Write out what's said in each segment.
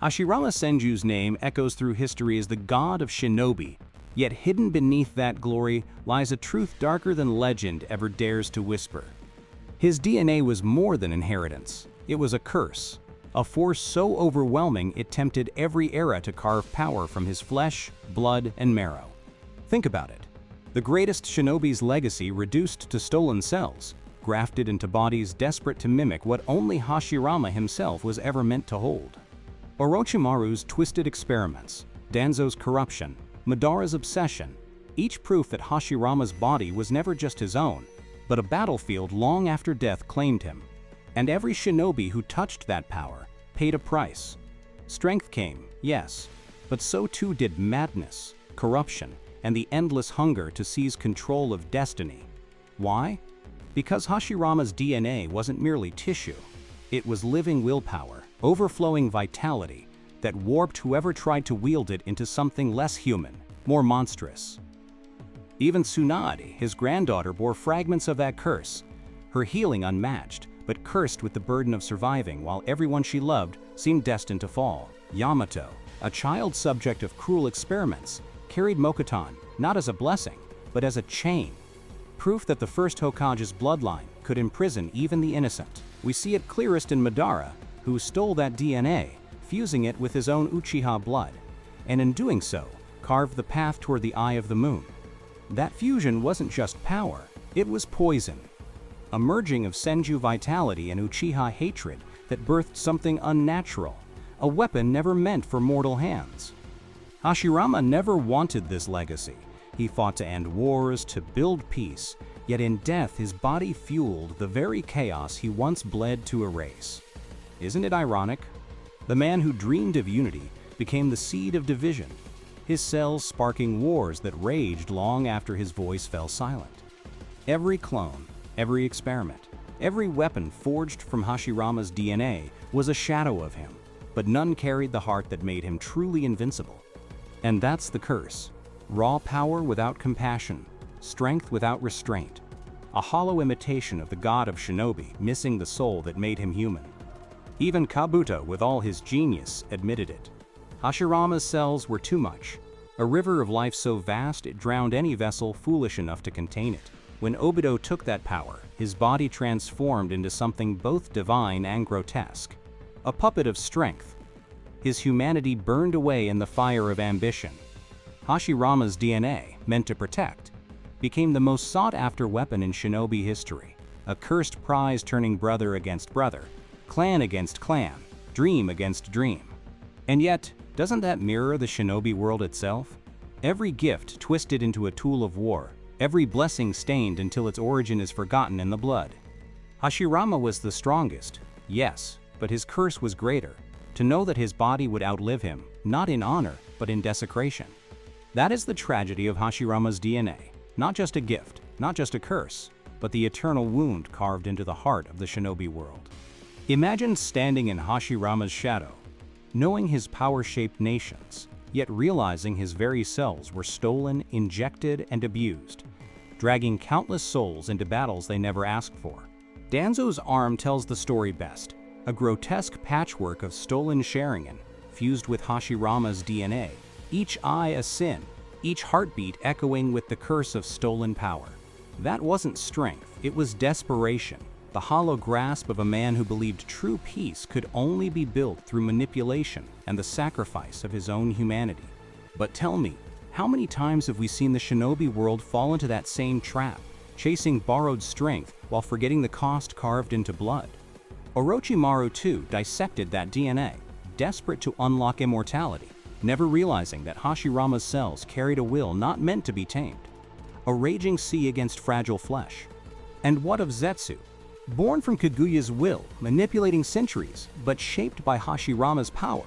Hashirama Senju's name echoes through history as the God of Shinobi, yet hidden beneath that glory lies a truth darker than legend ever dares to whisper. His DNA was more than inheritance. It was a curse, a force so overwhelming it tempted every era to carve power from his flesh, blood, and marrow. Think about it. The greatest shinobi's legacy reduced to stolen cells, grafted into bodies desperate to mimic what only Hashirama himself was ever meant to hold. Orochimaru's twisted experiments, Danzo's corruption, Madara's obsession, each proof that Hashirama's body was never just his own, but a battlefield long after death claimed him. And every shinobi who touched that power paid a price. Strength came, yes, but so too did madness, corruption, and the endless hunger to seize control of destiny. Why? Because Hashirama's DNA wasn't merely tissue. It was living willpower, overflowing vitality that warped whoever tried to wield it into something less human, more monstrous. Even Tsunade, his granddaughter, bore fragments of that curse, her healing unmatched, but cursed with the burden of surviving while everyone she loved seemed destined to fall. Yamato, a child subject of cruel experiments, carried Mokuton not as a blessing, but as a chain. Proof that the First Hokage's bloodline could imprison even the innocent. We see it clearest in Madara, who stole that DNA, fusing it with his own Uchiha blood, and in doing so, carved the path toward the Eye of the Moon. That fusion wasn't just power, it was poison. A merging of Senju vitality and Uchiha hatred that birthed something unnatural, a weapon never meant for mortal hands. Hashirama never wanted this legacy. He fought to end wars, to build peace, yet in death his body fueled the very chaos he once bled to erase. Isn't it ironic? The man who dreamed of unity became the seed of division, his cells sparking wars that raged long after his voice fell silent. Every clone, every experiment, every weapon forged from Hashirama's DNA was a shadow of him, but none carried the heart that made him truly invincible. And that's the curse. Raw power without compassion, strength without restraint. A hollow imitation of the God of Shinobi, missing the soul that made him human. Even Kabuto, with all his genius, admitted it. Hashirama's cells were too much, a river of life so vast it drowned any vessel foolish enough to contain it. When Obito took that power, his body transformed into something both divine and grotesque. A puppet of strength. His humanity burned away in the fire of ambition. Hashirama's DNA, meant to protect, became the most sought-after weapon in shinobi history, a cursed prize turning brother against brother, clan against clan, dream against dream. And yet, doesn't that mirror the shinobi world itself? Every gift twisted into a tool of war, every blessing stained until its origin is forgotten in the blood. Hashirama was the strongest, yes, but his curse was greater, to know that his body would outlive him, not in honor, but in desecration. That is the tragedy of Hashirama's DNA, not just a gift, not just a curse, but the eternal wound carved into the heart of the shinobi world. Imagine standing in Hashirama's shadow, knowing his power shaped nations, yet realizing his very cells were stolen, injected, and abused, dragging countless souls into battles they never asked for. Danzo's arm tells the story best, a grotesque patchwork of stolen Sharingan, fused with Hashirama's DNA, each eye a sin, each heartbeat echoing with the curse of stolen power. That wasn't strength, it was desperation, the hollow grasp of a man who believed true peace could only be built through manipulation and the sacrifice of his own humanity. But tell me, how many times have we seen the shinobi world fall into that same trap, chasing borrowed strength while forgetting the cost carved into blood? Orochimaru too dissected that DNA, desperate to unlock immortality, never realizing that Hashirama's cells carried a will not meant to be tamed, a raging sea against fragile flesh. And what of Zetsu? Born from Kaguya's will, manipulating centuries, but shaped by Hashirama's power,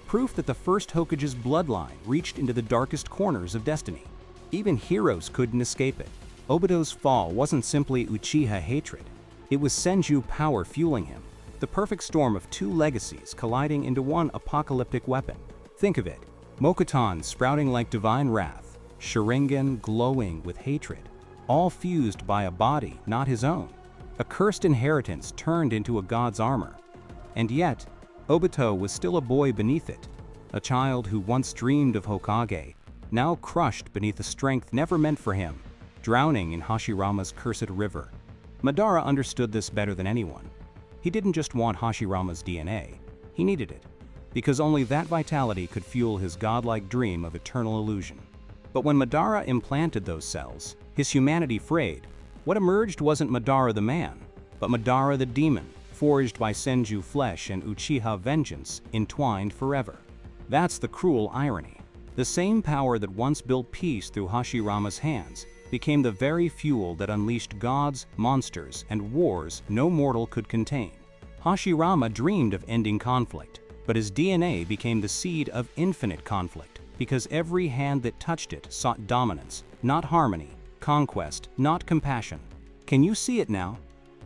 proof that the First Hokage's bloodline reached into the darkest corners of destiny. Even heroes couldn't escape it. Obito's fall wasn't simply Uchiha hatred, it was Senju power fueling him, the perfect storm of two legacies colliding into one apocalyptic weapon. Think of it, Mokuton sprouting like divine wrath, Sharingan glowing with hatred, all fused by a body not his own. A cursed inheritance turned into a god's armor. And yet, Obito was still a boy beneath it, a child who once dreamed of Hokage, now crushed beneath a strength never meant for him, drowning in Hashirama's cursed river. Madara understood this better than anyone. He didn't just want Hashirama's DNA, he needed it, because only that vitality could fuel his godlike dream of eternal illusion. But when Madara implanted those cells, his humanity frayed. What emerged wasn't Madara the man, but Madara the demon, forged by Senju flesh and Uchiha vengeance, entwined forever. That's the cruel irony. The same power that once built peace through Hashirama's hands became the very fuel that unleashed gods, monsters, and wars no mortal could contain. Hashirama dreamed of ending conflict, but his DNA became the seed of infinite conflict, because every hand that touched it sought dominance, not harmony, conquest, not compassion. Can you see it now?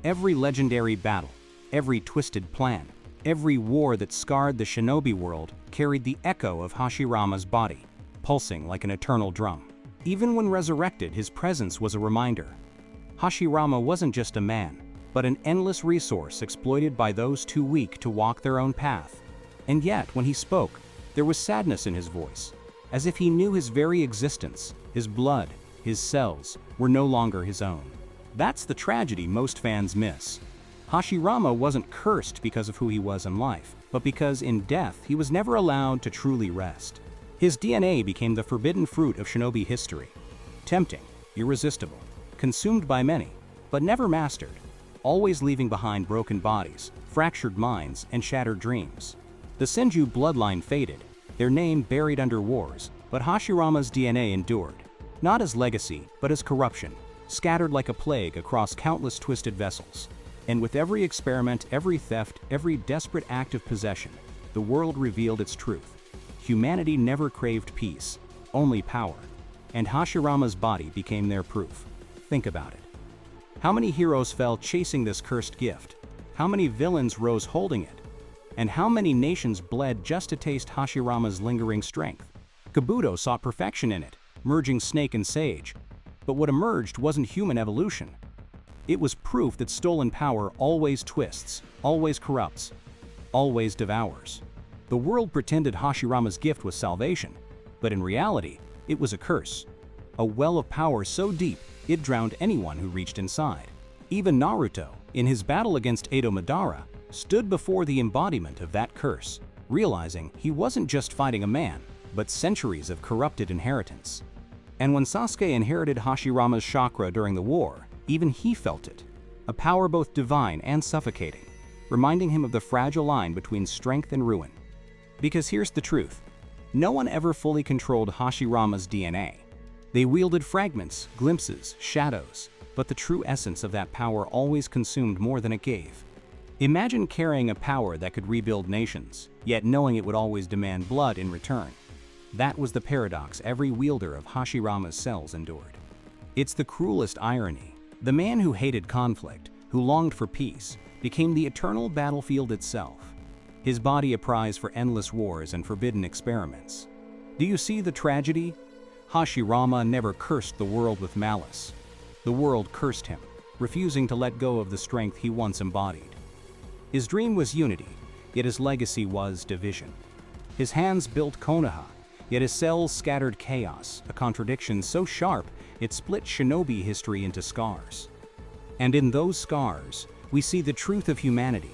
Every legendary battle, every twisted plan, every war that scarred the shinobi world carried the echo of Hashirama's body, pulsing like an eternal drum. Even when resurrected, his presence was a reminder. Hashirama wasn't just a man, but an endless resource exploited by those too weak to walk their own path. And yet, when he spoke, there was sadness in his voice, as if he knew his very existence, his blood, his cells, were no longer his own. That's the tragedy most fans miss. Hashirama wasn't cursed because of who he was in life, but because in death he was never allowed to truly rest. His DNA became the forbidden fruit of shinobi history. Tempting, irresistible, consumed by many, but never mastered, always leaving behind broken bodies, fractured minds, and shattered dreams. The Senju bloodline faded, their name buried under wars, but Hashirama's DNA endured, not as legacy, but as corruption, scattered like a plague across countless twisted vessels. And with every experiment, every theft, every desperate act of possession, the world revealed its truth. Humanity never craved peace, only power, and Hashirama's body became their proof. Think about it. How many heroes fell chasing this cursed gift? How many villains rose holding it? And how many nations bled just to taste Hashirama's lingering strength? Kabuto sought perfection in it, merging snake and sage. But what emerged wasn't human evolution. It was proof that stolen power always twists, always corrupts, always devours. The world pretended Hashirama's gift was salvation, but in reality, it was a curse. A well of power so deep, it drowned anyone who reached inside. Even Naruto, in his battle against Edo Madara, stood before the embodiment of that curse, realizing he wasn't just fighting a man, but centuries of corrupted inheritance. And when Sasuke inherited Hashirama's chakra during the war, even he felt it, a power both divine and suffocating, reminding him of the fragile line between strength and ruin. Because here's the truth, no one ever fully controlled Hashirama's DNA. They wielded fragments, glimpses, shadows, but the true essence of that power always consumed more than it gave. Imagine carrying a power that could rebuild nations, yet knowing it would always demand blood in return. That was the paradox every wielder of Hashirama's cells endured. It's the cruelest irony. The man who hated conflict, who longed for peace, became the eternal battlefield itself. His body a prize for endless wars and forbidden experiments. Do you see the tragedy? Hashirama never cursed the world with malice. The world cursed him, refusing to let go of the strength he once embodied. His dream was unity, yet his legacy was division. His hands built Konoha, yet his cells scattered chaos, a contradiction so sharp it split shinobi history into scars. And in those scars, we see the truth of humanity,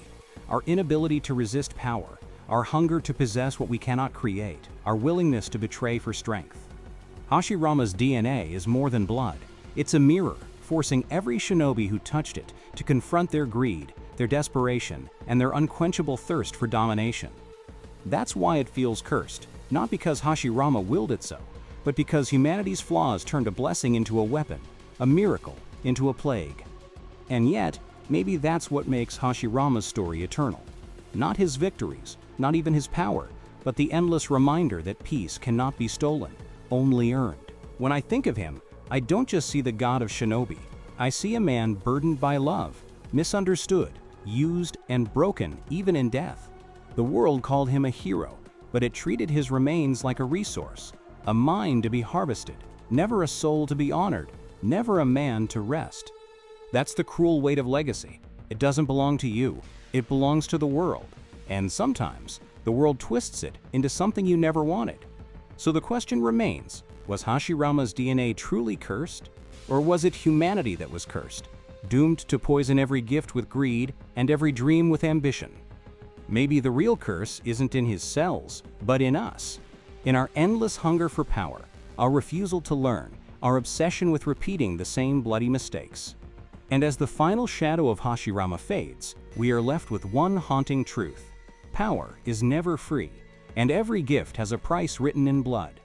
our inability to resist power, our hunger to possess what we cannot create, our willingness to betray for strength. Hashirama's DNA is more than blood. It's a mirror, forcing every shinobi who touched it to confront their greed, their desperation, and their unquenchable thirst for domination. That's why it feels cursed, not because Hashirama willed it so, but because humanity's flaws turned a blessing into a weapon, a miracle into a plague. And yet, maybe that's what makes Hashirama's story eternal. Not his victories, not even his power, but the endless reminder that peace cannot be stolen, only earned. When I think of him, I don't just see the god of shinobi. I see a man burdened by love, misunderstood, used, and broken even in death. The world called him a hero, but it treated his remains like a resource, a mind to be harvested, never a soul to be honored, never a man to rest. That's the cruel weight of legacy. It doesn't belong to you, it belongs to the world. And sometimes, the world twists it into something you never wanted. So the question remains, was Hashirama's DNA truly cursed? Or was it humanity that was cursed, doomed to poison every gift with greed and every dream with ambition? Maybe the real curse isn't in his cells, but in us. In our endless hunger for power, our refusal to learn, our obsession with repeating the same bloody mistakes. And as the final shadow of Hashirama fades, we are left with one haunting truth. Power is never free, and every gift has a price written in blood.